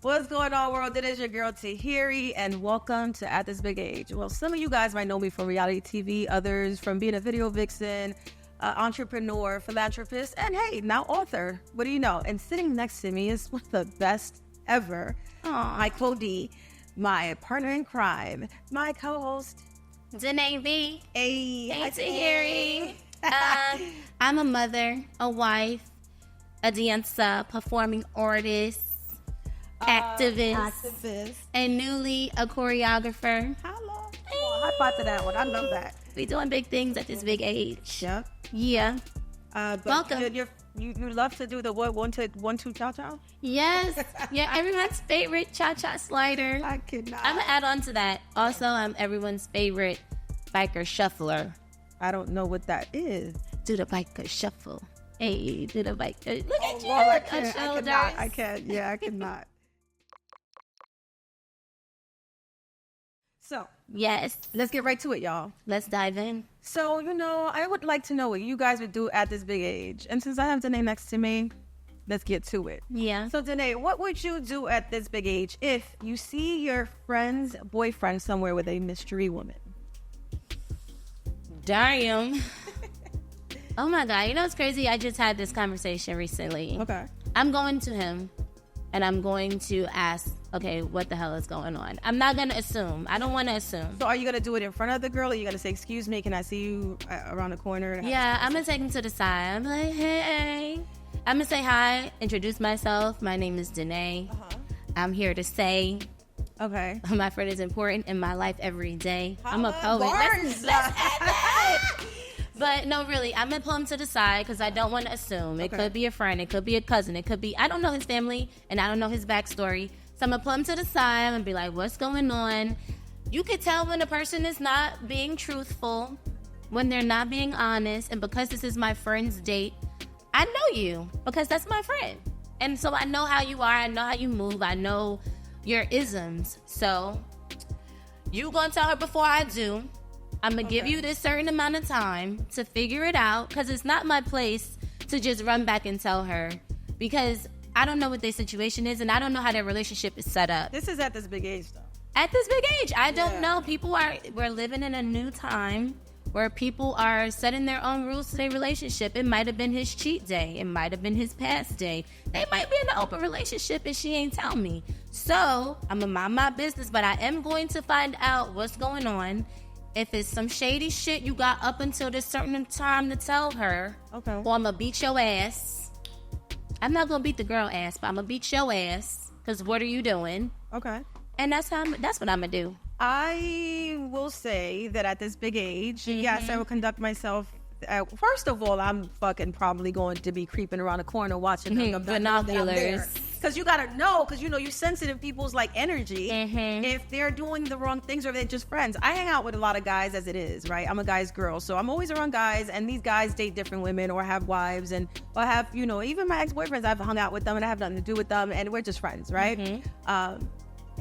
What's going on, world? It is your girl Tahiry, and welcome to At This Big Age. Well, some of you guys might know me from reality TV, others from being a video vixen, entrepreneur, philanthropist, and hey, now author. What do you know? And sitting next to me is one of the best ever, my Cody, my partner in crime, my co-host, D'Nay B. Hey, Tahiry. I'm a mother, a wife, a dancer, performing artist, activist, and newly a choreographer. Hello. High five to that one. I love that. We doing big things at this big age. Yep. Yeah. But Welcome. You love to do the what? One, two, cha cha. Yes. Yeah. Everyone's favorite cha-cha slider. I cannot. I'm gonna add on to that. Also, I'm everyone's favorite biker shuffler. I don't know what that is. Do the biker shuffle. Hey, do the biker. Look at you. Well, I can't. Yeah, I cannot. So, Yes. let's get right to it, y'all. Let's dive in. So, I would like to know what you guys would do at this big age. And since I have D'Nay next to me, let's get to it. Yeah. So, D'Nay, what would you do at this big age if you see your friend's boyfriend somewhere with a mystery woman? Damn. Oh my God. You know what's crazy? I just had this conversation recently. Okay. I'm going to him and I'm going to ask, okay, what the hell is going on? I'm not going to assume. I don't want to assume. So, are you going to do it in front of the girl, or are you going to say, excuse me, can I see you around the corner? Yeah, I'm going to take him to the side. I'm like, hey. I'm going to say hi, introduce myself. My name is D'Nay. I'm here to say Okay. my friend is important in my life every day. I'm a Holla, poet. Barnes. Let's add that. But no, really, I'm going to pull him to the side because I don't want to assume. It Okay. could be a friend. It could be a cousin. It could be, I don't know his family and I don't know his backstory. So I'm going to pull him to the side. I'm going to be like, what's going on? You could tell when a person is not being truthful, when they're not being honest. And because this is my friend's date, I know you because that's my friend. And so I know how you are. I know how you move. I know your isms. So you going to tell her before I do. I'm going to give you this certain amount of time to figure it out because it's not my place to just run back and tell her because I don't know what their situation is and I don't know how their relationship is set up. This is at this big age, though. At this big age, I don't Yeah. know. We're living in a new time where people are setting their own rules to their relationship. It might have been his cheat day. It might have been his past day. They might be in an open relationship and she ain't tell me. So I'm going to mind my business, but I am going to find out what's going on. If it's some shady shit you got up until this certain time to tell her, Okay. or I'm going to beat your ass. I'm not going to beat the girl ass, but I'm going to beat your ass because what are you doing? Okay. And that's what I'm going to do. I will say that at this big age, yes, I will conduct myself. First of all, I'm fucking probably going to be creeping around the corner watching them Binoculars. because you gotta know, because you sensitive people's like energy. If they're doing the wrong things or if they're just friends. I hang out with a lot of guys as it is, right? I'm a guy's girl, so I'm always around guys, and these guys date different women or have wives, and or have even my ex-boyfriends. I've hung out with them and I have nothing to do with them, and we're just friends, right?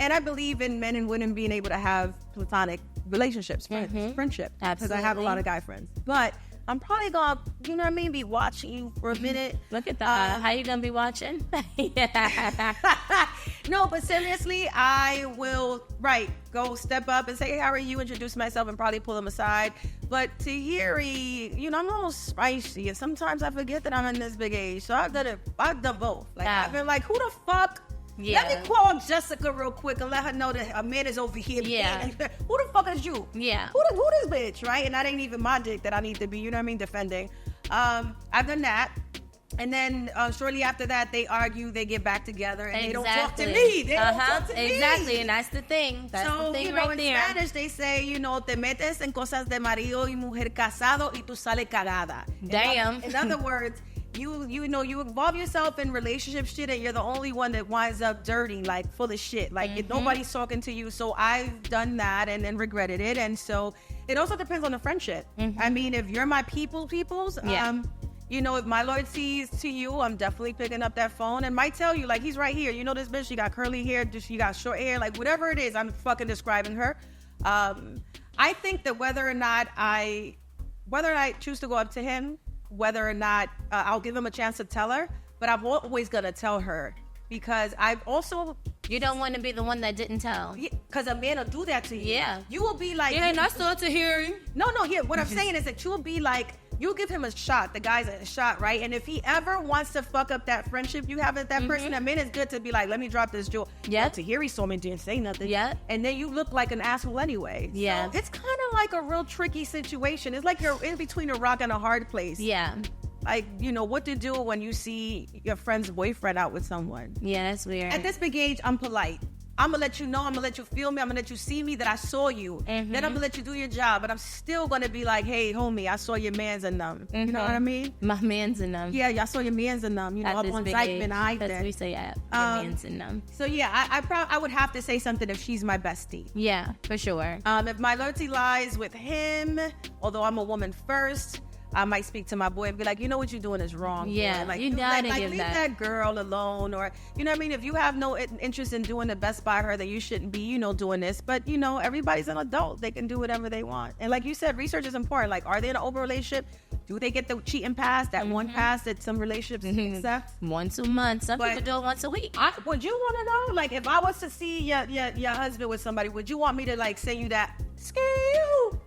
And I believe in men and women being able to have platonic relationships, friendship, because I have a lot of guy friends. But I'm probably gonna, be watching you for a minute. Look at that. How you gonna be watching? Yeah. No, but seriously, I will, go step up and say, hey, how are you? Introduce myself and probably pull them aside. But Tahiry, I'm a little spicy. And sometimes I forget that I'm in this big age. So I've done both. I've been like, who the fuck? Yeah. Let me call Jessica real quick and let her know that a man is over here. Yeah. Who the fuck is you? Yeah. Who this bitch, right? And that ain't even my dick that I need to be, defending. I've done that. And then shortly after that, they argue, they get back together, and they don't talk to me. They don't talk to me. Exactly, and that's the thing. That's the thing right in there. Spanish, they say, te metes en cosas de marido y mujer casado y tú sales cagada. Damn. In other words, you involve yourself in relationship shit and you're the only one that winds up dirty, like full of shit. Like nobody's talking to you. So I've done that and then regretted it. And so it also depends on the friendship. I mean, if you're my people's, if my loyalty is to you, I'm definitely picking up that phone and might tell you, like, he's right here. This bitch, she got curly hair, she got short hair, like whatever it is, I'm fucking describing her. I think that whether or not I choose to go up to him, whether or not I'll give him a chance to tell her, but I'm always gonna tell her because I've also... You don't want to be the one that didn't tell. Because a man will do that to you. Yeah. You will be like... Yeah, and I saw Tahiry. No, here, what I'm saying is that you'll be like, you'll give him a shot. The guy's a shot, right? And if he ever wants to fuck up that friendship you have with that person, a man is good to be like, let me drop this jewel. Yeah. Tahiry saw me, didn't say nothing. Yeah. And then you look like an asshole anyway. Yeah. So it's kind of like a real tricky situation. It's like you're in between a rock and a hard place. Yeah. Like, you know, what to do when you see your friend's boyfriend out with someone. Yeah, that's weird. At this big age, I'm polite. I'm going to let you know. I'm going to let you feel me. I'm going to let you see me that I saw you. Then I'm going to let you do your job. But I'm still going to be like, hey, homie, I saw your mans and them. You know what I mean? My mans and them. Yeah, I saw your mans and them. You know, At up this on big Zeitman, age. That's what we say, yeah. Your mans and them. So, yeah, I would have to say something if she's my bestie. Yeah, for sure. If my loyalty lies with him, although I'm a woman first, I might speak to my boy and be like, you know what you're doing is wrong. Yeah, boy. Like, you gotta give leave that girl alone, or you know what I mean. If you have no interest in doing the best by her, then you shouldn't be, you know, doing this. But you know, everybody's an adult; they can do whatever they want. And like you said, research is important. Like, are they in an open relationship? Do they get the cheating pass? That one pass that some relationships accept? Once a month. Some people do it once a week. Would you want to know? Like, if I was to see your husband with somebody, would you want me to like send you that? Scare you.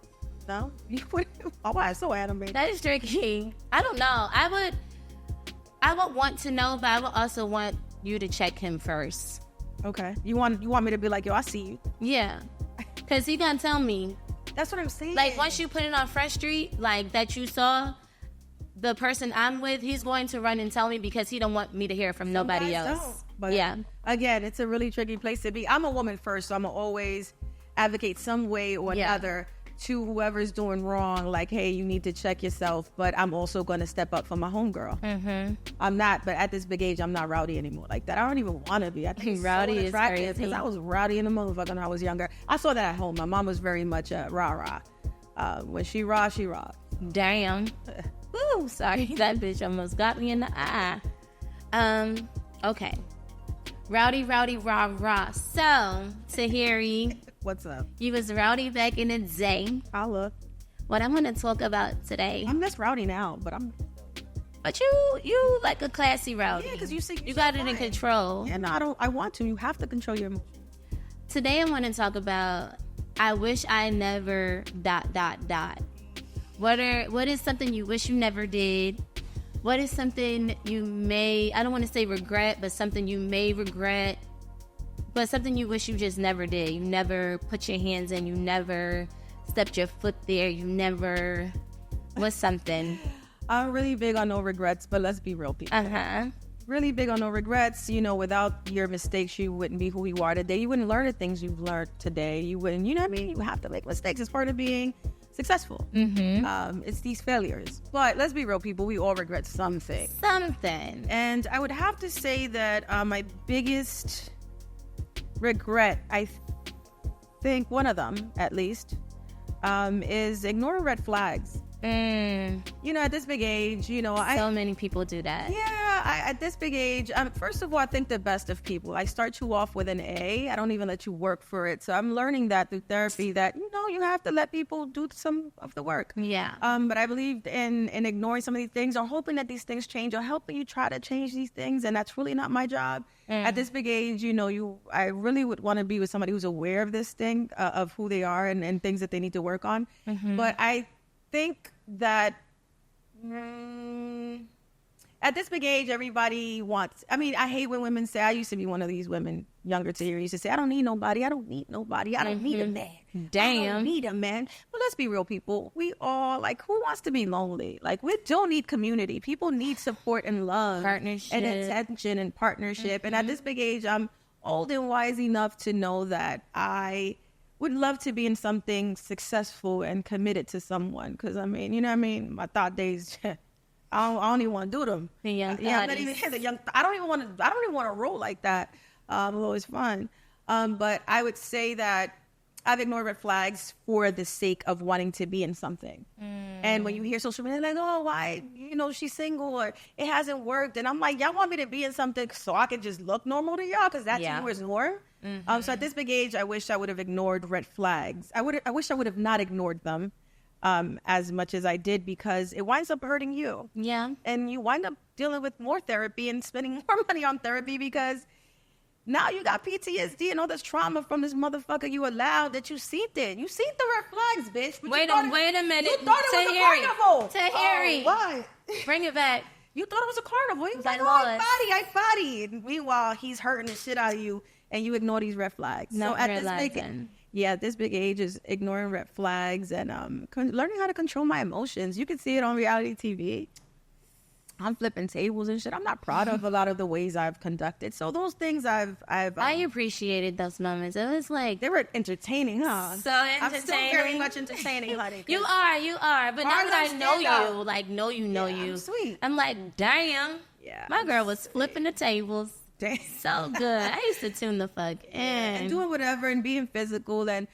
No, you would. Oh, why so animated? That is tricky. I don't know. I would want to know, but I would also want you to check him first. Okay. You want me to be like, yo, I see you. Yeah, because he gonna tell me. That's what I'm saying. Like once you put it on Fresh Street, like that you saw the person I'm with, he's going to run and tell me because he don't want me to hear from nobody else. Don't. But yeah. Again, it's a really tricky place to be. I'm a woman first, so I'm gonna always advocate some way or another to whoever's doing wrong, like, hey, you need to check yourself. But I'm also going to step up for my homegirl. I'm not, but at this big age, I'm not rowdy anymore like that. I don't even want to be. I think rowdy is crazy. Because I was rowdy in the motherfucker when I was younger. I saw that at home. My mom was very much rah-rah. When she rah, she rah. Damn. Woo, sorry. That bitch almost got me in the eye. Okay. Rowdy, rah-rah. So, Tahiry. What's up? You was rowdy back in the day. Holla. What I'm going to talk about today. I'm less rowdy now, but I'm... But you like a classy rowdy. Yeah, because you got it in control. Yeah, no, I want to. You have to control your emotions. Today I want to talk about I wish I never ... What is something you wish you never did? What is something you may, I don't want to say regret, but something you may regret, but something you wish you just never did. You never put your hands in. You never stepped your foot there. You never, what's something? I'm really big on no regrets, but let's be real, people. Really big on no regrets. You know, without your mistakes, you wouldn't be who you are today. You wouldn't learn the things you've learned today. You wouldn't, you know what I mean? You have to make mistakes. It's part of being successful. It's these failures. But let's be real, people. We all regret something. And I would have to say that my biggest regret, I think one of them at least, is ignoring red flags. You know, at this big age, you know, so many people do that. Yeah, at this big age, first of all, I think the best of people. I start you off with an A. I don't even let you work for it. So I'm learning that through therapy that, you know, you have to let people do some of the work. Yeah. But I believe in ignoring some of these things or hoping that these things change or helping you try to change these things. And that's really not my job. At this big age, you know, I really would want to be with somebody who's aware of this thing, of who they are and things that they need to work on. But I think that at this big age, everybody wants, I mean, I hate when women say, I used to be one of these women, younger to used to say, I don't need nobody. I don't need nobody. I don't need a man. Damn. I don't need a man. But let's be real, people. We all, like, who wants to be lonely? Like, we don't need community. People need support and love. Partnership. And attention and partnership. And at this big age, I'm old and wise enough to know that I would love to be in something successful and committed to someone. Because, I mean, you know what I mean? My thought days, I don't even want to do them. The young I'm not even the young. I don't even want to roll like that. Although it's fun. But I would say that I've ignored red flags for the sake of wanting to be in something. And when you hear social media, like, oh, why, you know, she's single or it hasn't worked. And I'm like, y'all want me to be in something so I can just look normal to y'all? Because that's yours norm. So at this big age, I wish I would have ignored red flags. I wish I would have not ignored them as much as I did, because it winds up hurting you. Yeah. And you wind up dealing with more therapy and spending more money on therapy because Now you got PTSD and all this trauma from this motherfucker you allowed that you seen it. You seen the red flags, bitch. But Wait a minute. You thought it was a carnival. Tahiry. What? Bring it back. You thought it was a carnival. He was like, That oh, was. I body. And meanwhile, he's hurting the shit out of you, and you ignore these red flags. Not so at this big age is ignoring red flags and learning how to control my emotions. You can see it on reality TV. I'm flipping tables and shit. I'm not proud of a lot of the ways I've conducted. So those things I appreciated those moments. It was like they were entertaining, huh? So entertaining. I'm still very much entertaining, honey. You are. But now that I know you, like know you, sweet. I'm like, damn. Yeah. My girl was flipping the tables. Damn. So good. I used to tune the fuck in. And doing whatever and being physical. And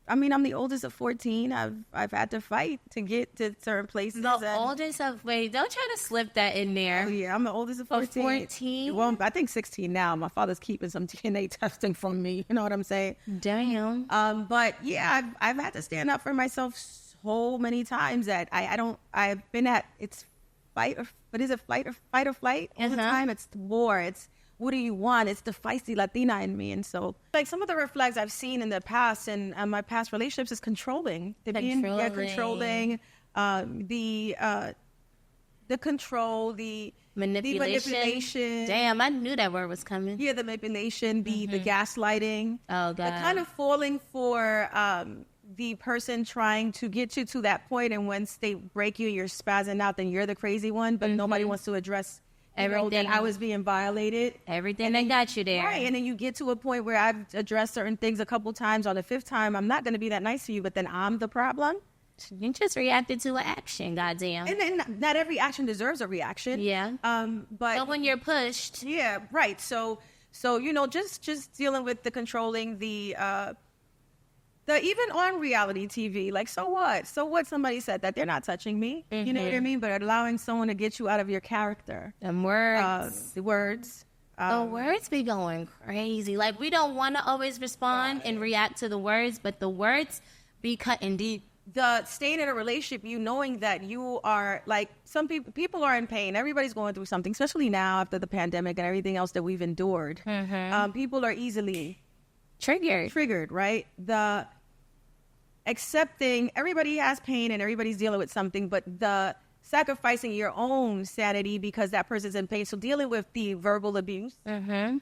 I mean, I'm the oldest of 14. I've had to fight to get to certain places. The oldest of, wait, don't try to slip that in there. Oh, yeah, I'm the oldest of 14. 14? Well, I think 16 now. My father's keeping some DNA testing from me. You know what I'm saying? Damn. But yeah, I've had to stand up for myself so many times that I've been at, it's fight or flight all the time. It's war. It's, what do you want? It's the feisty Latina in me. And so, like, some of the red flags I've seen in the past and my past relationships is controlling. Controlling. The control, the manipulation. Damn, I knew that word was coming. Yeah, the manipulation, the gaslighting. Oh, God. The kind of falling for the person trying to get you to that point, and once they break you, you're spazzing out, then you're the crazy one, but nobody wants to address everything. That I was being violated. Everything that got you there. Right, and then you get to a point where I've addressed certain things a couple times. On the fifth time, I'm not going to be that nice to you, but then I'm the problem. You just reacted to an action, goddamn. And then not every action deserves a reaction. Yeah. But when you're pushed. Yeah, right. So just dealing with the controlling, the even on reality TV, like, so what? So what? Somebody said that they're not touching me. You know what I mean? But allowing someone to get you out of your character. And words. The words. The words be going crazy. Like, we don't want to always respond and react to the words, but the words be cutting deep. The staying in a relationship, you knowing that you are, like, some people are in pain. Everybody's going through something, especially now after the pandemic and everything else that we've endured. People are easily triggered, right? The accepting, everybody has pain and everybody's dealing with something, but the sacrificing your own sanity because that person's in pain. So dealing with the verbal abuse. I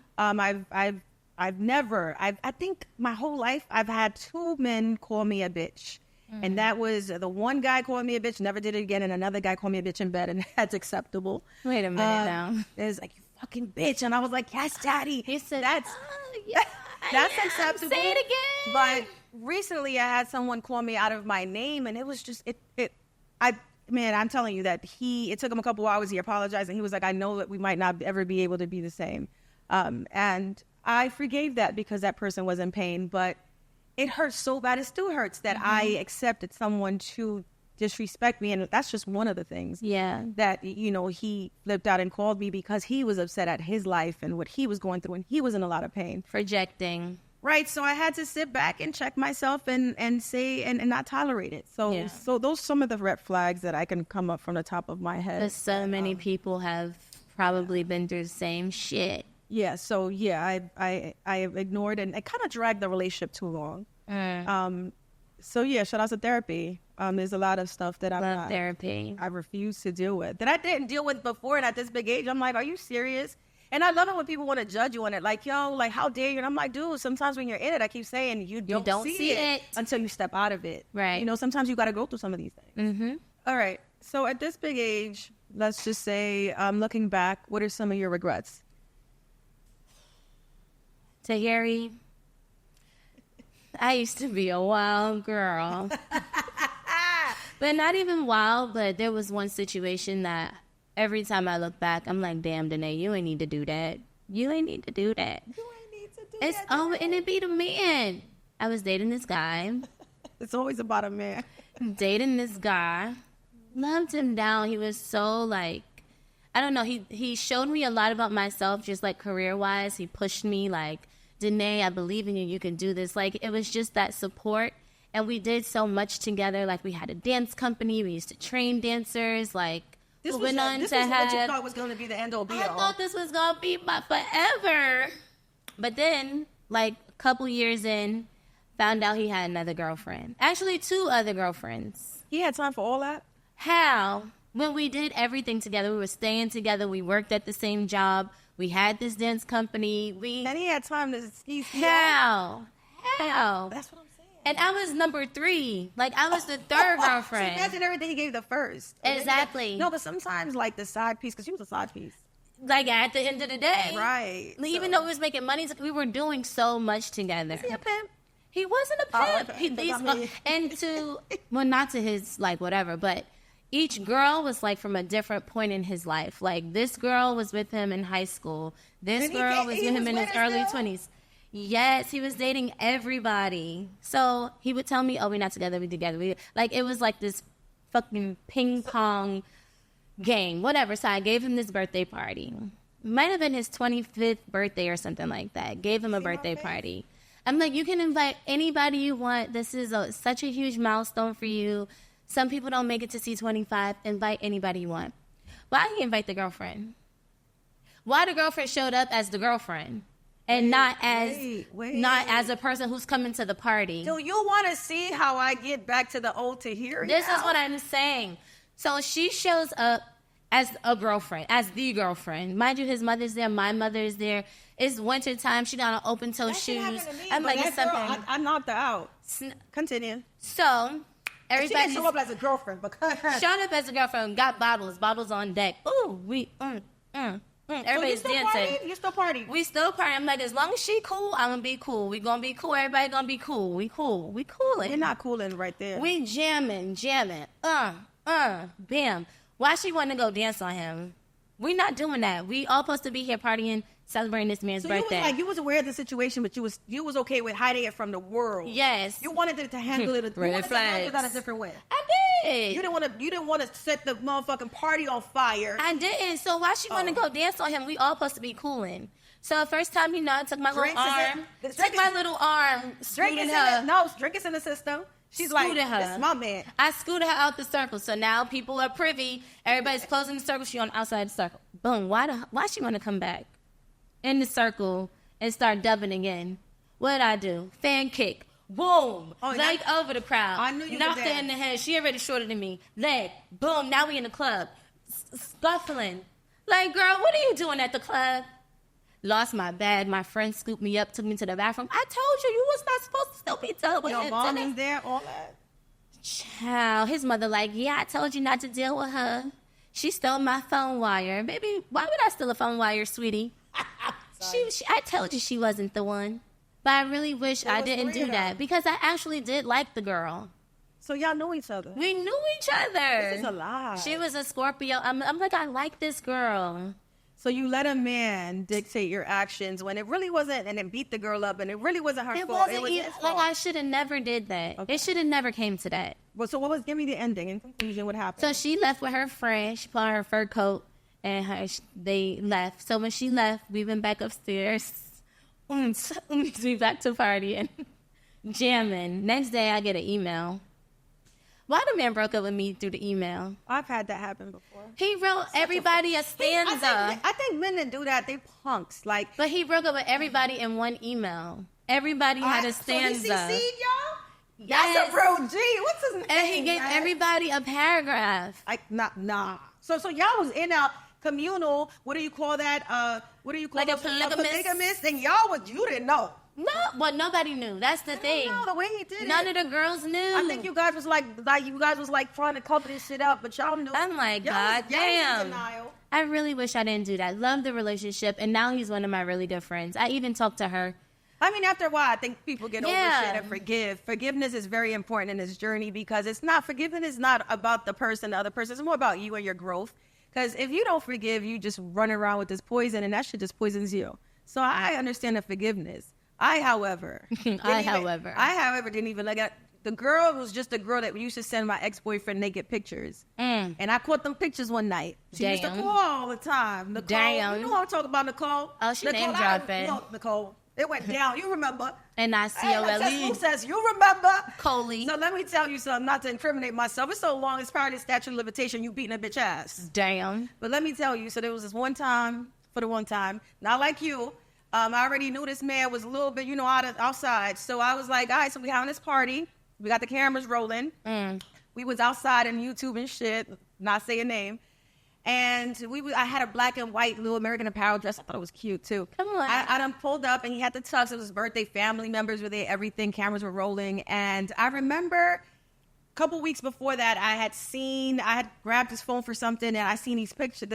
think my whole life I've had 2 men call me a bitch. And that was the one guy called me a bitch, never did it again, and another guy called me a bitch in bed, and that's acceptable. Wait a minute now. It was like, you fucking bitch. And I was like, yes, daddy. He said, that's acceptable. Say it again. But recently I had someone call me out of my name, and it was just, I'm telling you that it took him a couple hours. He apologized, and he was like, I know that we might not ever be able to be the same. And I forgave that because that person was in pain, but it hurts so bad. It still hurts that I accepted someone to disrespect me. And that's just one of the things. Yeah. That, he flipped out and called me because he was upset at his life and what he was going through. And he was in a lot of pain. Projecting. Right. So I had to sit back and check myself and say, and not tolerate it. So those are some of the red flags that I can come up from the top of my head. Because so many people have probably been through the same shit. Yeah, so I have ignored and I kind of dragged the relationship too long. So yeah, shout out to therapy. There's a lot of stuff that I refuse to deal with that I didn't deal with before, and at this big age, I'm like, are you serious? And I love it when people want to judge you on it, like, yo, like, how dare you? And I'm like, dude, sometimes when you're in it, I keep saying you don't see it until you step out of it. Right. Sometimes you got to go through some of these things. All right. So at this big age, let's just say, looking back, what are some of your regrets? Tahiry, I used to be a wild girl. But not even wild, but there was one situation that every time I look back, I'm like, damn, D'Nay, you ain't need to do that. You ain't need to do that. And it be the man. I was dating this guy. It's always about a man. Dating this guy. Loved him down. He was so, like, I don't know. He showed me a lot about myself, just like career-wise. He pushed me like, D'Nay, I believe in you. You can do this. Like, it was just that support. And we did so much together. Like, we had a dance company. We used to train dancers. Like, This went on this to was what you have. thought was going to be the end all be I all. thought this was gonna be my forever, but then, like a couple years in, found out he had another girlfriend. Actually, 2 other girlfriends. He had time for all that? How? When we did everything together, we were staying together. We worked at the same job. We had this dance company. And he had time to ski. How? That's what I'm saying. And I was number 3. Like, I was the third girlfriend. So imagine everything he gave the first. Exactly. No, but sometimes, like, the side piece, because he was a side piece. Like, at the end of the day. Right. Like, even though we was making money, we were doing so much together. Is he a pimp? He wasn't a pimp. Okay. Well, not to his, like, whatever, but each girl was, like, from a different point in his life. Like, this girl was with him in high school. This girl was with him in his early 20s. Yes, he was dating everybody. So he would tell me, oh, we're not together, we're together. It was like this fucking ping pong game, whatever. So I gave him this birthday party. Might have been his 25th birthday or something like that. Gave him a birthday party. I'm like, you can invite anybody you want. This is such a huge milestone for you. Some people don't make it to C25. Invite anybody you want. Why didn't he invite the girlfriend? Why the girlfriend showed up as the girlfriend and not as a person who's coming to the party? Do you want to see how I get back to the old Tahiry? This is what I'm saying. So she shows up as a girlfriend, as the girlfriend. Mind you, his mother's there, my mother's there. It's wintertime. She got on open-toe shoes. I'm like, it's something. I knocked her out. Continue. So everybody she didn't show up as a girlfriend, because showed up as a girlfriend, got bottles on deck. Ooh, everybody's dancing. You still party? We still party. I'm like, as long as she cool, I'm gonna be cool. We gonna be cool. Everybody gonna be cool. We cooling. You're not cooling right there. We jamming. Bam. Why she want to go dance on him? We not doing that. We all supposed to be here partying, celebrating this man's birthday. You was aware of the situation, but you was okay with hiding it from the world. Yes. You wanted to handle it. You wanted to handle it a different way. I did. You didn't want to set the motherfucking party on fire. I didn't. So why she want to go dance on him? We all supposed to be cooling. So the first time, I took my little arm. Scooting her. No, drink is in the system. She's like, that's my man. I scooted her out the circle. So now people are privy. Everybody's closing the circle. She on the outside the circle. Boom. Why she want to come back in the circle and start dubbing again? What did I do? Fan kick. Boom. Leg over the crowd. I knew you knocked her in the head. She already shorter than me. Leg. Boom. Now we in the club. Scuffling. Like, girl, what are you doing at the club? Lost my bag. My friend scooped me up, took me to the bathroom. I told you was not supposed to still be done with him. Your mom is there, all that. Child, his mother like, yeah, I told you not to deal with her. She stole my phone wire. Baby, why would I steal a phone wire, sweetie? I told you she wasn't the one. But I really wish I didn't do that, because I actually did like the girl. So y'all knew each other? We knew each other. This is a lie. She was a Scorpio. I'm like, I like this girl. So you let a man dictate your actions when it really wasn't, and then beat the girl up, and it really wasn't her fault. It was his fault. I should have never did that. Okay. It should have never came to that. Well, so give me the ending and conclusion. What happened? So she left with her friend. She put on her fur coat, and they left. So when she left, we went back upstairs. We back to party and jamming. Next day, I get an email. Why the man broke up with me through the email? I've had that happen before. He wrote everybody a stanza. I think men that do that, they punks. But he broke up with everybody in one email. Everybody had a stanza. So he CC'd y'all? Yes. That's a real G. What's his name? And he gave everybody a paragraph. Nah. So y'all was in a communal, what do you call that? What do you call like a polygamist? And you didn't know. No, but nobody knew. That's the thing. No, the way he did None of the girls knew. I think you guys was like trying to cover this shit up, but y'all knew. I'm like, God damn. I really wish I didn't do that. Love the relationship, and now he's one of my really good friends. I even talked to her. I mean, after a while, I think people get over shit and forgive. Forgiveness is very important in this journey, because forgiveness is not about the other person. It's more about you and your growth. Because if you don't forgive, you just run around with this poison, and that shit just poisons you. So I understand the forgiveness. I, however, didn't even look at the girl. Was just a girl that used to send my ex-boyfriend naked pictures, and I caught them pictures one night. She used to call all the time. Nicole, you know what I'm talking about, Nicole? Oh, she name dropping. No, Nicole. It went down. You remember? N-I-C-O-L-E. Who says you remember? Coley. So let me tell you something, not to incriminate myself. It's so long, it's probably the statute of limitation, you beating a bitch ass. Damn. But let me tell you, so there was this one time, not like you. I already knew this man was a little bit, outside. So I was like, all right, so we having this party. We got the cameras rolling. We was outside and YouTube and shit, not say a name. And I had a black and white little American Apparel dress. I thought it was cute too. Come on. I done pulled up and he had the tux. It was his birthday. Family members were there. Everything. Cameras were rolling. And I remember a couple weeks before that, I had grabbed his phone for something and I seen this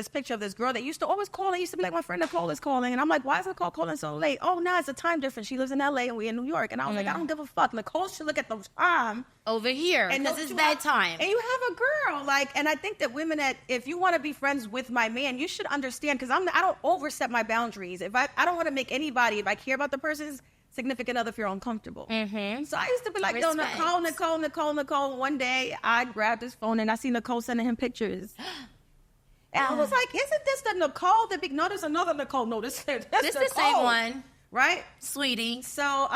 picture of this girl that used to always call. It used to be like, my friend Nicole is calling. And I'm like, why is Nicole calling so late? Oh, no, it's a time difference. She lives in LA and we in New York. And I was like, I don't give a fuck. Nicole should look at the time. Over here, because it's that time. And you have a girl, and I think that women if you want to be friends with my man, you should understand, because I don't overstep my boundaries. I don't want to make anybody, if I care about the person's significant other, feel uncomfortable. Mm-hmm. So I used to be like, yo, Nicole. One day, I grabbed his phone and I see Nicole sending him pictures. And I was like, isn't this the Nicole? No, there's another Nicole. No, this is the same one. Right? Sweetie. So,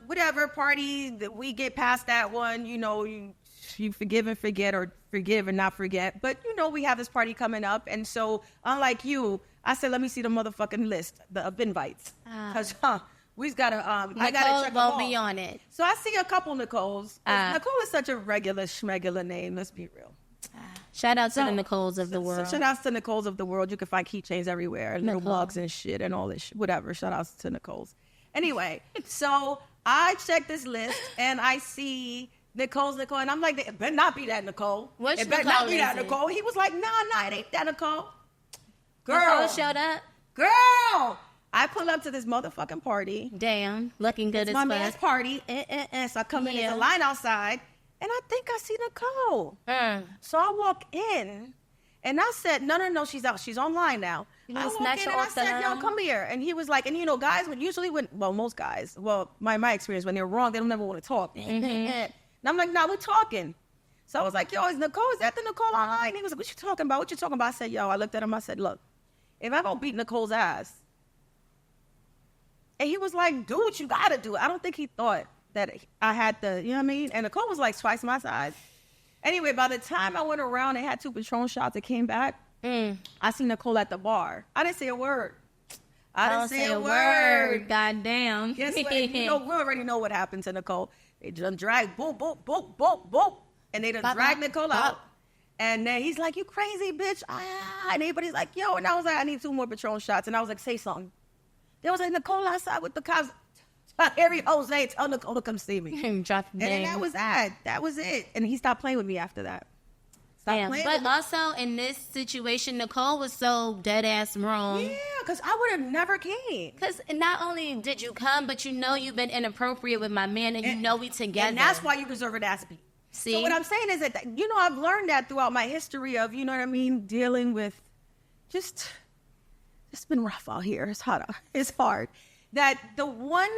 whatever party that we get past that one, you forgive and forget, or forgive and not forget. But, we have this party coming up. And so, unlike you, I said, let me see the motherfucking list of invites. Because, we've got to, I got to check them all. Be on it. So I see a couple Nicoles. Nicole is such a regular schmegular name. Let's be real. Shout out to the Nicoles of the world. Shout outs to Nicoles of the world. You can find keychains everywhere, little mugs and shit and all this shit. Whatever. Shout outs to Nicoles. Anyway, so I check this list and I see Nicole, and I'm like, it better not be that Nicole. It better not be that Nicole. He was like, nah, it ain't that Nicole. Girl. Nicole showed up. Girl. I pull up to this motherfucking party. Damn. Looking good as fuck. It's my man's party. So I come in, there's a line outside. And I think I see Nicole. So I walk in, and I said, no, she's out. She's online now. I walk in and I said, yo, come here. And he was like, and guys, most guys, my experience, when they're wrong, they don't never want to talk. And I'm like, no, we're talking. So I was like, yo, is that the Nicole online? And he was like, what you talking about? I said, yo, I looked at him, I said, look, if I go beat Nicole's ass. And he was like, do what you gotta do. I don't think he thought that I had the, you know what I mean? And Nicole was like twice my size. Anyway, by the time I went around and had 2 Patron shots and came back, I seen Nicole at the bar. I didn't say a word. I didn't say a word. Goddamn. Yes, we already know what happened to Nicole. They done dragged, boop, boop, boop, boop, boop. And they done dragged Nicole out. And then he's like, you crazy bitch. And everybody's like, yo. And I was like, I need 2 more Patron shots. And I was like, say something. There was a Nicole outside with the cops. Tahiry Jose, tell Nicole to come see me. And that was that. That was it. And he stopped playing with me after that. But also in this situation, Nicole was so dead ass wrong. Yeah, because I would have never came. Because not only did you come, but you've been inappropriate with my man, and we together. And that's why you deserve an ass beat. See? So what I'm saying is that, I've learned that throughout my history of, dealing with it's been rough out here. It's hard. That the one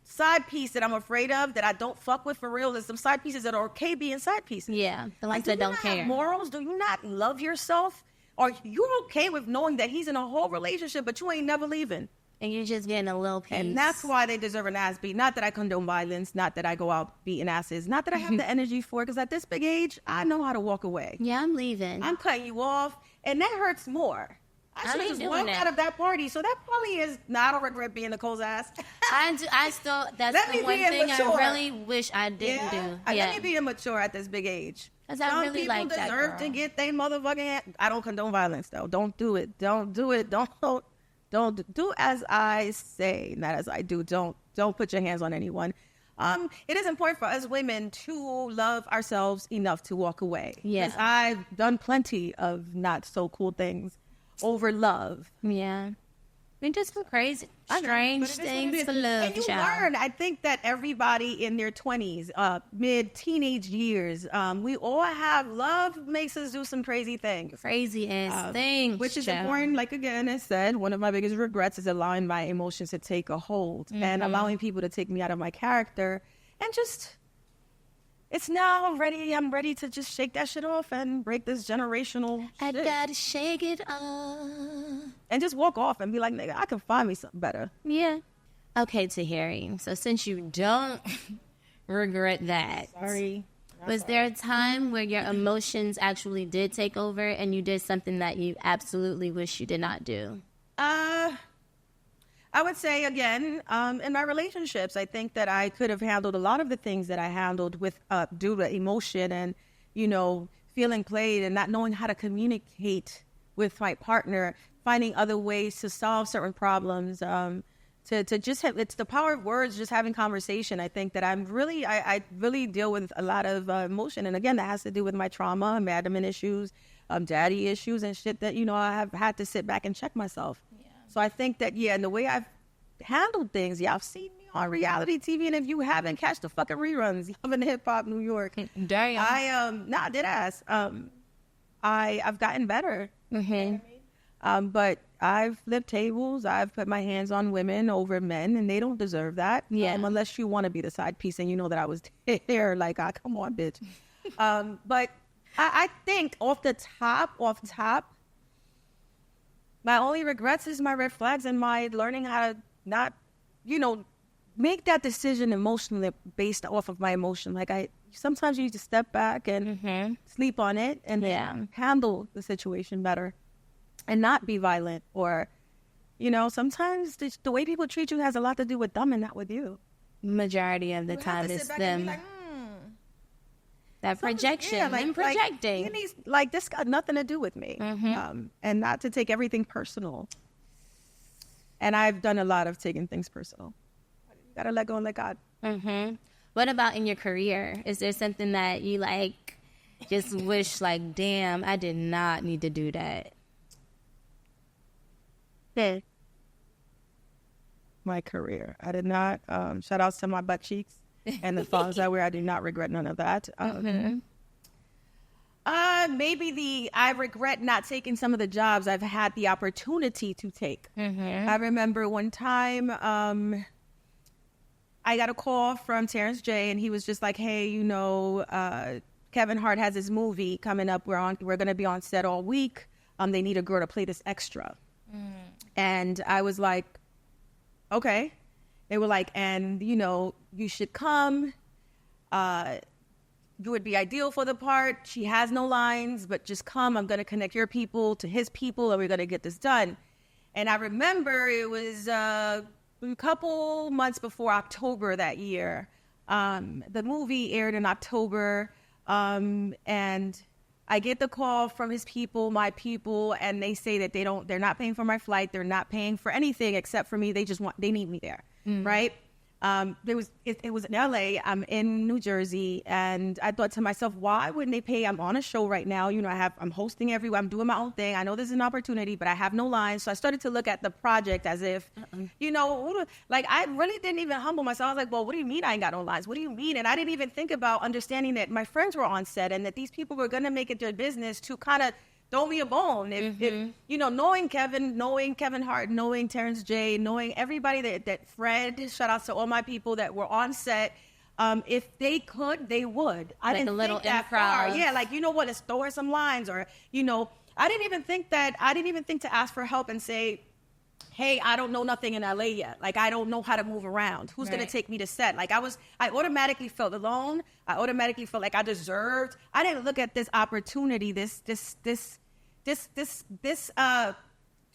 side piece that I'm afraid of, that I don't fuck with for real, is some side pieces that are okay being side pieces. Yeah, the ones that don't care. Have morals? Do you not love yourself? Or you're okay with knowing that he's in a whole relationship, but you ain't never leaving? And you're just getting a little piece. And that's why they deserve an ass beat. Not that I condone violence. Not that I go out beating asses. Not that I have the energy for it. Because at this big age, I know how to walk away. Yeah, I'm leaving. I'm cutting you off. And that hurts more. I should have just walked out of that party. So that probably is, I don't regret being Nicole's ass. I still, that's the one thing I really wish I didn't do. Let me be immature at this big age. Because I really like that girl. Some people deserve to get their motherfucking I don't condone violence, though. Don't do it. Don't do it. Don't do as I say, not as I do. Don't put your hands on anyone. It is important for us women to love ourselves enough to walk away. Yeah. Because I've done plenty of not so cool things over love. Yeah. I mean, just some crazy, strange things to love. And you learn. I think that everybody in their 20s, mid-teenage years, we all have, love makes us do some crazy things. Crazy ass things. Which is important. Like, again, I said, one of my biggest regrets is allowing my emotions to take a hold and allowing people to take me out of my character. And just, it's now ready. I'm ready to just shake that shit off and break this generational shit. I gotta shake it off. And just walk off and be like, nigga, I can find me something better. Yeah. Okay, Tahiry. So since you don't regret that, Sorry. was there a time where your emotions actually did take over and you did something that you absolutely wish you did not do? I would say again, in my relationships, I think that I could have handled a lot of the things that I handled with due to emotion and, feeling played and not knowing how to communicate with my partner, finding other ways to solve certain problems. To just have, it's the power of words, just having conversation. I think that I really deal with a lot of emotion. And again, that has to do with my trauma, abandonment issues, daddy issues and shit that, I have had to sit back and check myself. Yeah. So I think that, and the way I've handled things, y'all have seen me on reality TV. And if you haven't, catch the fucking reruns. I'm in Hip Hop New York. Damn. Did ask. I've gotten better. Mm-hmm. But I've flipped tables. I've put my hands on women over men, and they don't deserve that. Yeah. Unless you want to be the side piece and you know that I was there, like, come on, bitch. But I think off top, my only regrets is my red flags and my learning how to not, make that decision emotionally based off of my emotion. Like sometimes you need to step back and sleep on it and handle the situation better. And not be violent or, sometimes the way people treat you has a lot to do with them and not with you. Majority of the time it's them. That projection and projecting. This got nothing to do with me. And not to take everything personal. And I've done a lot of taking things personal. You gotta let go and let God. What about in your career? Is there something that you just wish damn, I did not need to do that? My career. I did not. Shout outs to my butt cheeks and the thongs I wear. I do not regret none of that. Maybe I regret not taking some of the jobs I've had the opportunity to take. I remember one time I got a call from Terrence J, and he was just like, hey, Kevin Hart has his movie coming up. We're going to be on set all week. They need a girl to play this extra. And I was like, okay. They were like, and, you should come. You would be ideal for the part. She has no lines, but just come. I'm going to connect your people to his people, and we're going to get this done. And I remember it was a couple months before October that year. The movie aired in October, and I get the call from his people, my people, and they say that they're not paying for my flight. They're not paying for anything except for me. They need me there. Right. It was in LA. I'm in New Jersey. And I thought to myself, why wouldn't they pay? I'm on a show right now. I'm hosting everywhere. I'm doing my own thing. I know there's an opportunity, but I have no lines. So I started to look at the project as if, I really didn't even humble myself. I was like, well, what do you mean I ain't got no lines? What do you mean? And I didn't even think about understanding that my friends were on set and that these people were going to make it their business to kind of throw me a bone. If knowing Kevin Hart, knowing Terrence J, knowing everybody that Fred, shout out to all my people that were on set. If they could, they would. I didn't think that far. Yeah, let's throw her some lines or, I didn't even think to ask for help and say, hey, I don't know nothing in LA yet. I don't know how to move around. Who's going to take me to set? I automatically felt alone. I automatically felt like I deserved. I didn't look at this opportunity, this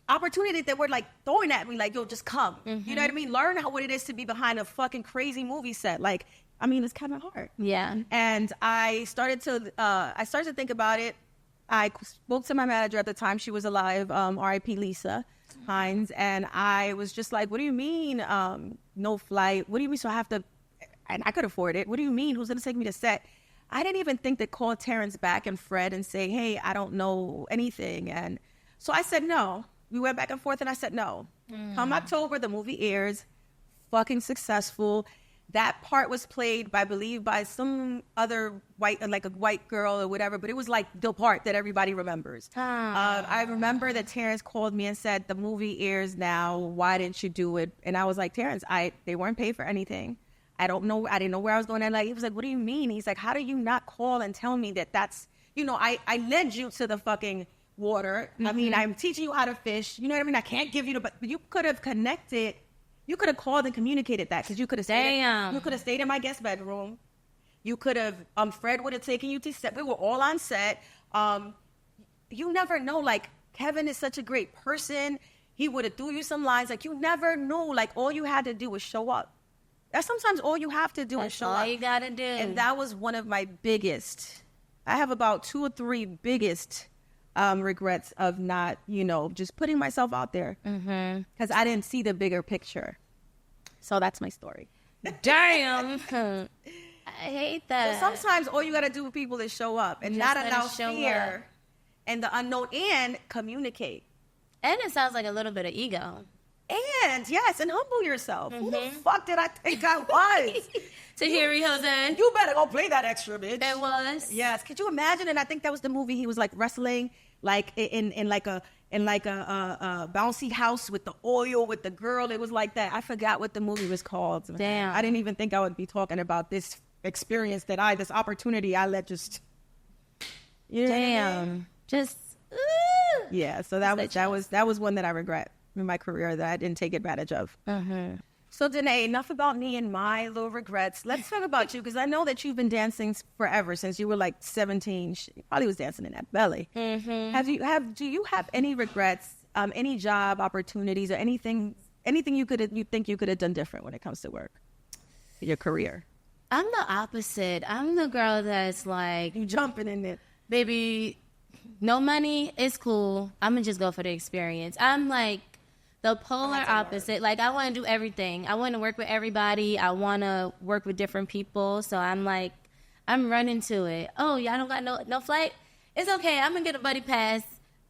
opportunity that were throwing at me, yo, just come. You know what I mean? Learn what it is to be behind a fucking crazy movie set. It's kind of hard. Yeah. And I started to think about it. I spoke to my manager at the time. She was alive, R.I.P. Lisa Hines. And I was just like, what do you mean no flight? What do you mean? So I have to, and I could afford it. What do you mean? Who's going to take me to set? I didn't even think to call Terrence back and Fred and say, hey, I don't know anything. And so I said no. We went back and forth and I said no. Come October, the movie airs. Fucking successful. That part was played, I believe, by some other white, a white girl or whatever, but it was the part that everybody remembers. I remember that Terrence called me and said, the movie airs now. Why didn't you do it? And I was like, Terrence, they weren't paid for anything. I don't know. I didn't know where I was going. And he was like, what do you mean? He's like, how do you not call and tell me that's, I led you to the fucking water. I mean, I'm teaching you how to fish. You know what I mean? I can't give you but you could have connected You could have called and communicated that because you could have Damn. You could have stayed in my guest bedroom. You could have, Fred would have taken you to set. We were all on set. You never know. Like, Kevin is such a great person. He would have threw you some lines. Like, you never knew. Like, all you had to do was show up. That's sometimes all you have to do is show up. That's all you got to do. And that was one of my biggest. I have about 2 or 3 biggest regrets of not, just putting myself out there. Because I didn't see the bigger picture. So that's my story. Damn. I hate that. So sometimes all you got to do with people is show up and not allow fear and the unknown and communicate. And it sounds like a little bit of ego. And yes, and humble yourself. Who the fuck did I think I was? Tahiri Jose. You better go play that extra, bitch. It was. Yes. Could you imagine? And I think that was the movie. He was like wrestling, like in like a bouncy house with the oil with the girl. It was like that. I forgot what the movie was called. Damn. I didn't even think I would be talking about this experience this opportunity I let just. Damn. Just. Yeah. So that was one that I regret in my career that I didn't take advantage of. So D'Nay, enough about me and my little regrets. Let's talk about you because I know that you've been dancing forever since you were like 17. You probably was dancing in that belly. Do you have any regrets? Any job opportunities or anything you think you could have done different when it comes to work, your career? I'm the opposite. I'm the girl that's like, you jumping in it, baby. No money is cool. I'm gonna just go for the experience. I'm like the polar opposite. Like, I want to do everything. I want to work with everybody. I want to work with different people. So I'm like, I'm running to it. Oh, y'all don't got no flight? It's okay. I'm gonna get a buddy pass.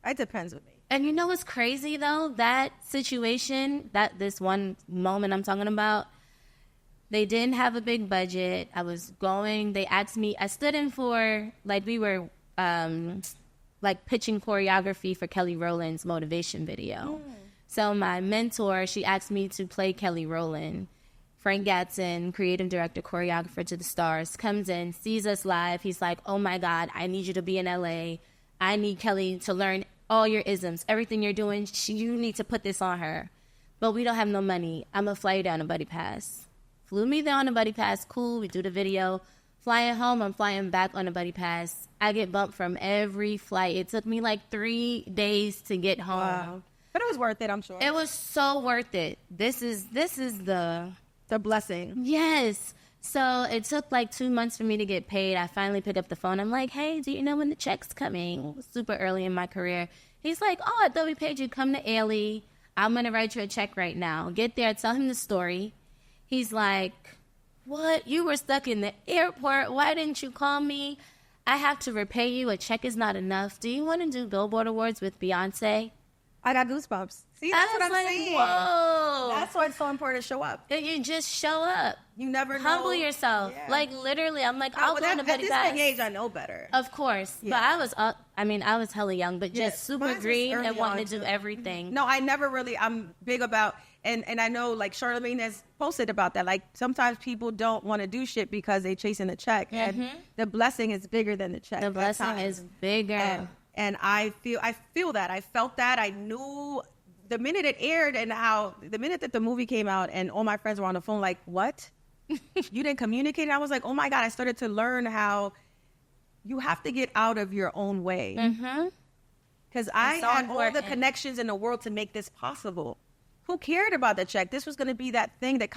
It depends with me. And you know what's crazy though? That situation, this one moment I'm talking about, they didn't have a big budget. I was going. They asked me. I stood in for we were. Like pitching choreography for Kelly Rowland's motivation video. So my mentor, she asked me to play Kelly Rowland. Frank Gatson, creative director, choreographer to the stars, comes in, sees us live. He's like, oh my God, I need you to be in LA. I need Kelly to learn all your isms, everything you're doing. You need to put this on her. But we don't have no money. I'm gonna fly you down a buddy pass. Flew me there on a buddy pass. Cool, we do the video. Flying home, I'm flying back on a buddy pass. I get bumped from every flight. It took me like 3 days to get home. Wow. But it was worth it, I'm sure. It was so worth it. This is the blessing. Yes. So it took like 2 months for me to get paid. I finally picked up the phone. I'm like, hey, do you know when the check's coming? It was super early in my career. He's like, oh, I thought we paid you. Come to Ailey. I'm going to write you a check right now. Get there, tell him the story. He's like, what? You were stuck in the airport. Why didn't you call me? I have to repay you. A check is not enough. Do you want to do Billboard Awards with Beyonce? I got goosebumps. See, that's what I'm saying. Whoa. That's why it's so important to show up. And you just show up. You never know. Humble yourself. Yeah. Like, literally, I'm like, I'll go on a buddy pass. At this age, I know better. Of course. Yeah. But I was hella young, but just super green and wanting to do everything. No, I never really, I'm big about, and I know, like, Charlamagne has posted about that. Like, sometimes people don't want to do shit because they chasing the check. And the blessing is bigger than the check. The blessing is bigger. And I feel that. I felt that. I knew the minute it aired and the minute that the movie came out and all my friends were on the phone like, what? You didn't communicate? And I was like, oh my God, I started to learn how you have to get out of your own way. Because I had all the connections in the world to make this possible. Who cared about the check? This was going to be that thing that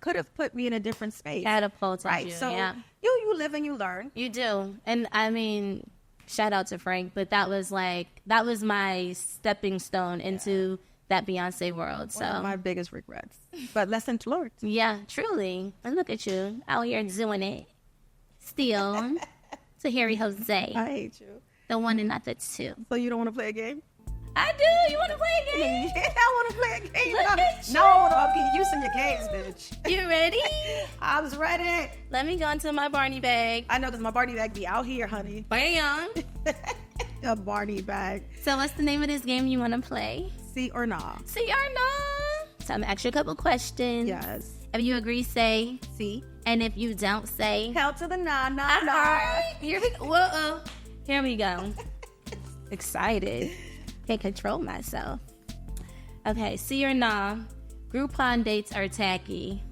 could have put me in a different space. Catapulted right. you. So yeah. you live and you learn. You do. And I mean, shout out to Frank, but that was my stepping stone into that Beyonce world. So one of my biggest regrets, but lessons learned. Yeah, truly. And look at you out here doing it. Still, Tahiry Jose. I hate you. The one and not the two. So you don't want to play a game? I do. You want to play a game? Yeah, I want to play a game. No, I want to get used to your games, bitch. You ready? I was ready. Let me go into my Barney bag. I know, because my Barney bag be out here, honey. Bam. A Barney bag. So what's the name of this game you want to play? See or nah. See or nah. So I'm going to ask you a couple questions. Yes. If you agree, say see. And if you don't, say hell to the nah, nah, all nah. Right. Here we go. Whoa. Here we go. Excited. Can't control myself. Okay, see or nah. Groupon dates are tacky.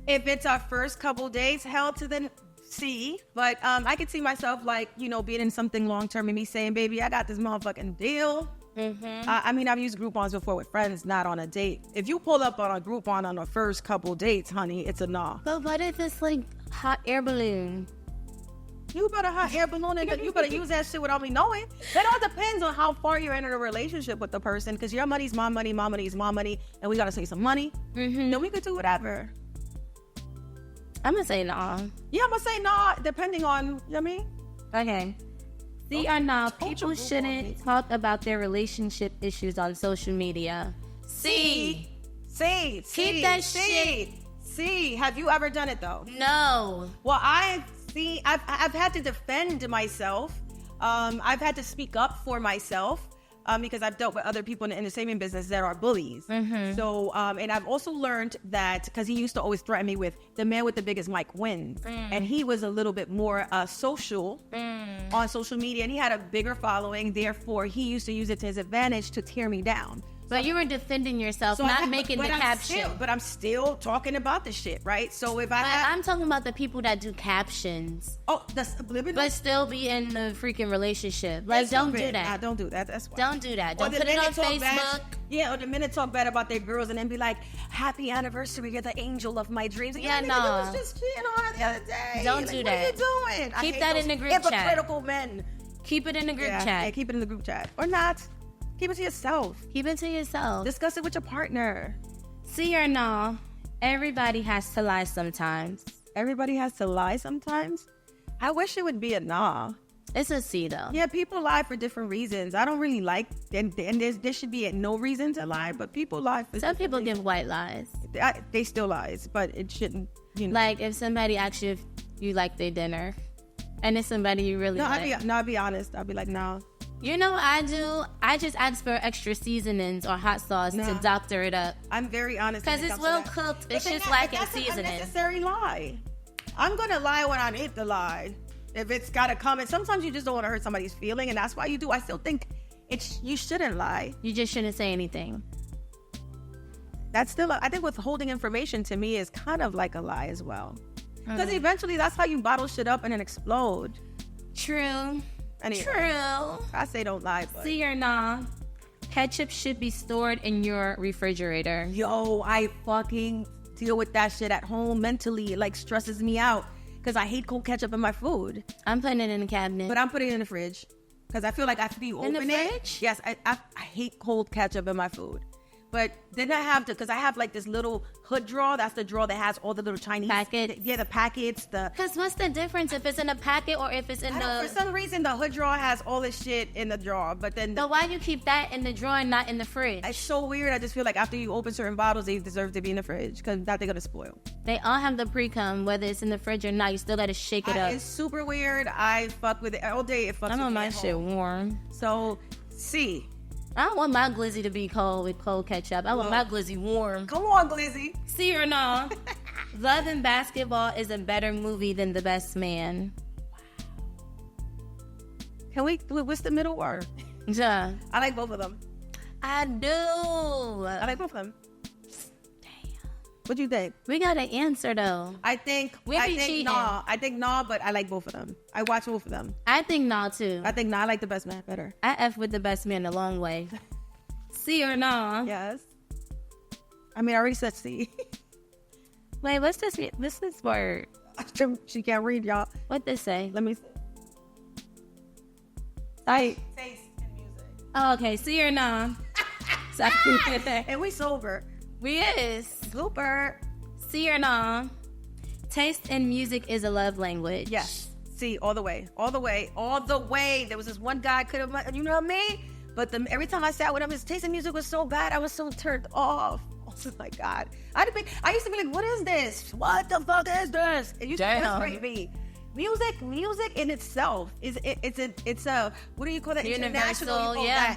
If it's our first couple days, hell to the C. But I could see myself like, you know, being in something long term and me saying, baby, I got this motherfucking deal. I mean, I've used Groupons before with friends, not on a date. If you pull up on a Groupon on the first couple dates, honey, it's a nah. But what if it's like hot air balloon? You better hot air balloon and you better use that shit without me knowing. That all depends on how far you're in a relationship with the person, because your money's my money, my money's my money, and we gotta save some money. Then we could do whatever. I'm gonna say nah. Yeah, I'm gonna say nah, depending on, you know what I mean? Okay. See or nah, people shouldn't talk about their relationship issues on social media. See. Keep that shit. See, have you ever done it though? No. Well, I've had to defend myself. I've had to speak up for myself. Because I've dealt with other people in the entertainment business that are bullies. So, and I've also learned that, because he used to always threaten me with the man with the biggest mic wins. And he was a little bit more social on social media, and he had a bigger following. Therefore, he used to use it to his advantage to tear me down. But you were defending yourself, so not making the caption. But I'm still talking about the shit, right? So if I'm talking about the people that do captions. Oh, that's subliminal. But still be in the freaking relationship. Like, don't do that. Don't do that. That's why. Don't do that. Don't put it on Facebook. Or the minute talk bad about their girls and then be like, happy anniversary, you're the angel of my dreams. Yeah, no. I was just cheating on her the other day. Don't do that. What are you doing? Keep that in the group chat. Hypocritical men. Keep it in the group chat. Yeah, keep it in the group chat. Or not. Keep it to yourself. Keep it to yourself. Discuss it with your partner. See or no, everybody has to lie sometimes. Everybody has to lie sometimes? I wish it would be a nah. It's a C though. Yeah, people lie for different reasons. I don't really like, and there should be no reason to lie, but people lie for some people give white lies. They still lies, but it shouldn't, you know. Like if somebody asks you if you like their dinner, and it's somebody you really like. I'll be honest. I'll be like, no. You know what I do? I just ask for extra seasonings or hot sauce to doctor it up. I'm very honest. Because it's well cooked. It's just lacking seasoning. That's an unnecessary lie. I'm going to lie when I need to lie. If it's got to come. And sometimes you just don't want to hurt somebody's feeling, and that's why you do. I still think you shouldn't lie. You just shouldn't say anything. That's still, I think withholding information to me is kind of like a lie as well. Because eventually that's how you bottle shit up and then explode. True. Anyway, true. I say don't lie. But. See or nah, ketchup should be stored in your refrigerator. Yo, I fucking deal with that shit at home mentally. It like stresses me out because I hate cold ketchup in my food. I'm putting it in the cabinet. But I'm putting it in the fridge because I feel like after you open it. In the fridge? Yes, I hate cold ketchup in my food. But then I have to, because I have like this little hood drawer. That's the drawer that has all the little Chinese packets. Yeah, the packets. Because what's the difference if it's in a packet or if it's in the? For some reason, the hood drawer has all this shit in the drawer. But then. So why you keep that in the drawer and not in the fridge? It's so weird. I just feel like after you open certain bottles, they deserve to be in the fridge because that they're gonna spoil. They all have the pre-cum, whether it's in the fridge or not. You still gotta shake it up. It's super weird. I fuck with it all day. It fucks. I'm on my shit warm. So, C. I don't want my glizzy to be cold with cold ketchup. I want my glizzy warm. Come on, glizzy. See or no? Love and Basketball is a better movie than The Best Man. Can we? What's the middle word? Yeah. I like both of them. I do. I like both of them. What do you think? We got to answer though. I think cheating. Nah. I think nah, but I like both of them. I watch both of them. I think nah too. I think nah. I like The Best Man better. I F with The Best Man a long way. C or nah? Yes. I mean, I already said C. Wait, what's this word? She can't read, y'all. What this say? Let me see. Taste and music. Oh, okay. C or nah? And we sober. We is. Blooper. C or nah? Taste in music is a love language. Yes. C, all the way. All the way. All the way. There was this one guy, you know what I mean? But every time I sat with him, his taste in music was so bad, I was so turned off. Oh my God. I used to be like, what is this? What the fuck is this? It used to frustrate me. Music in itself it's a what do you call that?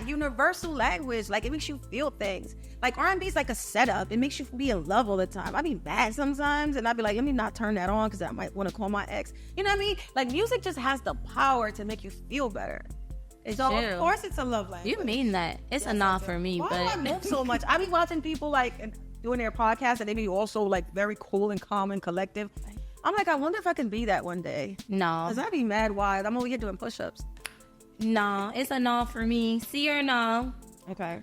Universal language. Like it makes you feel things. Like R&B is like a setup. It makes you be in love all the time. I be mad sometimes, and I'd be like, let me not turn that on because I might want to call my ex. You know what I mean? Like music just has the power to make you feel better. It's So true. of course it's a love language. You mean that? It's a nah for me, Why do I but move so much? I be watching people like doing their podcast and they be also like very cool and calm and collective. I'm like, I wonder if I can be that one day. no, Cause I'd be mad wide. I'm over here doing push-ups. no, it's a no for me. See or no, Okay.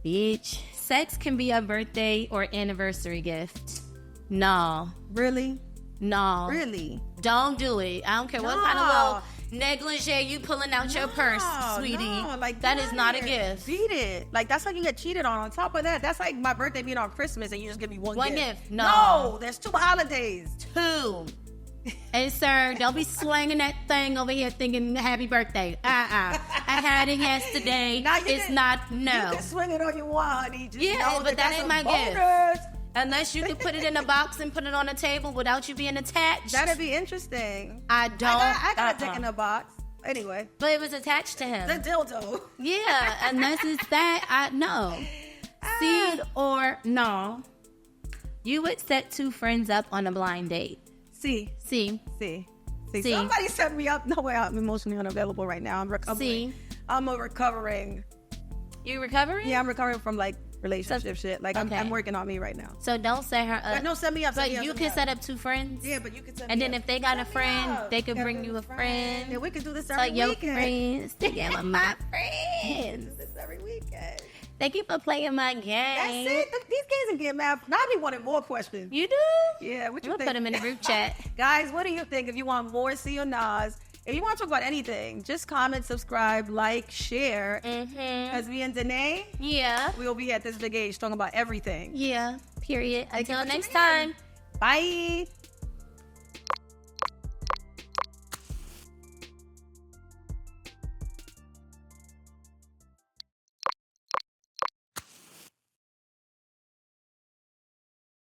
bitch. Sex can be a birthday or anniversary gift. No, Really? no, Really? don't do it. I don't care what kind of little negligee you pulling out your purse, sweetie. No, like that get is out not a here. gift. Beat it. Like that's like you get cheated on. On top of that, that's like my birthday being on Christmas and you just give me one One gift. gift. No. There's 2 holidays. 2. And sir, don't be slanging that thing over here thinking happy birthday. I had it yesterday. Now you It's can- not, You no. can swing it on your wall, honey. Just Yeah, know but that that's ain't a my gift. bonus. Unless you can put it in a box and put it on a table without you being attached. That'd be interesting. I don't. I got a dick in a box. Anyway, But it was attached to the him. dildo. Yeah, unless it's that, I no. See or no. You would set 2 friends up on a blind date. See. See. Somebody set me up. No way, I'm emotionally unavailable right now. I'm recovering. See. I'm recovering. You recovering? Yeah, I'm recovering from like relationship shit. Like okay. I'm working on me right now. So don't set her up. But no, set me up. But you can set up 2 friends. Yeah, but you can set And me then up. if they got a Set me friend, up. they could Yeah, bring you a friend. Yeah, we could do this So every your weekend. friends together, my We friends. do this every weekend. Thank you for playing my game. That's it. These games are getting mad. Now I be wanting more questions. You do? Yeah, what you We'll think? put them in the group chat. Guys, what do you think? If you want more C or Nas, if you want to talk about anything, just comment, subscribe, like, share. As me and D'Nay, Yeah. we will be at this big age talking about everything. Yeah. Period. Until you for next tuning time. in. Bye.